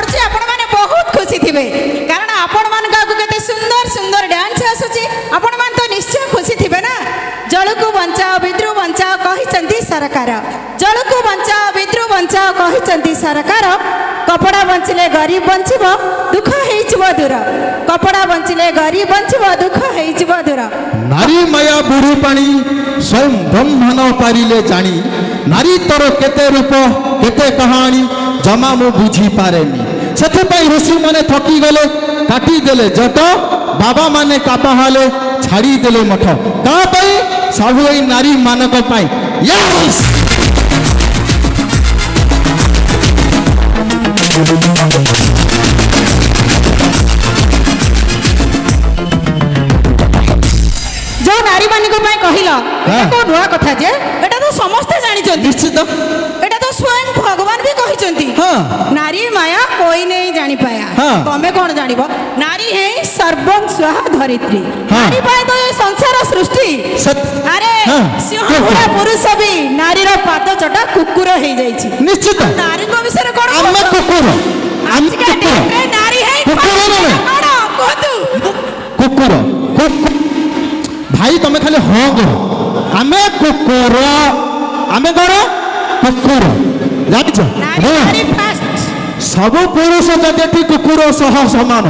जानुची आपण माने बहुत खुशी थिबे कारण आपण मान गाकु केते सुंदर सुंदर डांस आसुची आपण मान तो निश्चय खुशी थिबे ना। जलकु बंचाओ विद्रु बंचाओ कहिसंती सरकार जलकु बंचाओ विद्रु बंचाओ कहिसंती सरकार कपड़ा बंचिले गरीब बंचिबो दुख हेइछबो दूर कपड़ा बंचिले गरीब बंचिबो दुख हेइछबो दूर। नारी माया बुढ़ी पानी स्वयं ब्रह्मांड पारिले जानी नारी तोर केते रूप केते कहानी जमा मु बुझी पारेनी सेथपाई ऋषि माने थकी गले काटी देले जट बाबा माने कापा हाले छाड़ी देले मठ का पई सब एई नारी मानक पाई। यस जो नारी मानक पाई कहिला को नुआ कथा जे एटा तो समस्त जानि छथि निश्चित एटा तो स्वयं भगवान भी कहि छथि। हां नारी माया कोई नहीं जानि पाया तमे कोन जानिबो नारी है सर्वं स्वाहा धरित्री नारी पाए तो ये संसार सृष्टि अरे सिंह पुरुष भी नारी रो पाद चटा कुकुर हे जाई छी निश्चित नारी को विषय कोन हम कुकुर हम नारी है कुकुर भाई तमे खाली हाँ करो आमे कुकुर आमे करो कुकुर जानिछ सब पुरुष जति कुकुर सह समान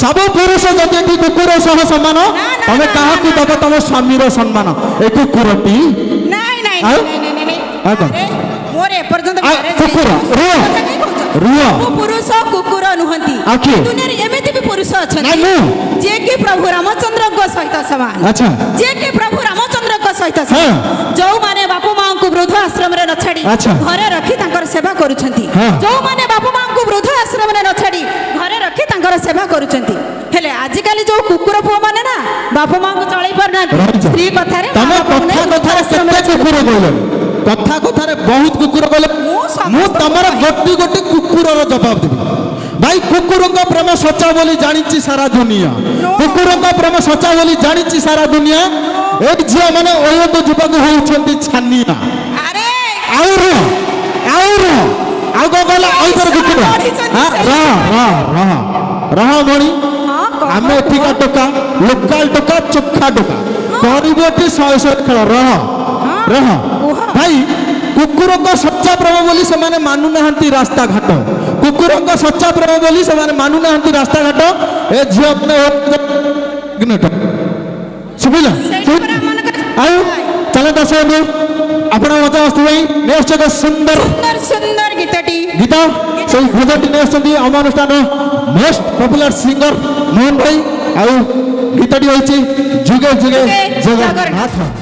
सब पुरुष जति कुकुर सह समान तमे कहा कि दब तम स्वामी रो सम्मान ए कुकुरटी नहीं नहीं नहीं नहीं मोरे पर्यंत कुकुर रुआ पुरुष कुकुर नुहंती दुनिया रे एमिति भी पुरुष अछन जे के प्रभु रामचंद्र को सहित समान अच्छा जे के प्रभु रामचंद्र को सहित समान जो माने बापू मां को वृद्ध आश्रम रे न छाडी घरे रखी तांकर सेवा करूछंती जो माने बापू मां को वृद्ध आश्रम रे न छाडी घरे रखी तांकर सेवा करूछंती हेले आज काली जो कुकुर पो माने ना बापू मां को चळै परना स्त्री कथा रे तमे कथा केते कुकुर बोले कथा कथा रे बहुत कुकुर बोले मु तमर गोटी गोटी कुकुर रो जवाब देबी भाई कुकुर का प्रेम सच्चा बोली जानिची सारा दुनिया कुकुर का प्रेम सच्चा बोली जानिची सारा दुनिया एक झिया माने ओयो तो जुबक होउछंती छानिया अरे आउर को गला आउर कुकुर हां रह मणि आमे एठिका टोका लोकल टोका चोखा टोका करिबोटी 100 खेल रह भाई कुकुर का सच्चा प्रेम बोली से माने मानु नहंती रास्ता घाट कुकुर का सच्चा प्रेम बोली से माने मानु नहंती रास्ता घाट ए झियो अपने गिनट सुबिला आयो चला दस आपण मजा वस्तु भाई नेक्स्ट एक सुंदर सुंदर सुंदर गीत से भजटी नेक्स्ट आम अनुष्ठान मोस्ट पॉपुलर सिंगर मोहन भाई आउ गीतटी होची जुगे जुगे जगन्नाथ।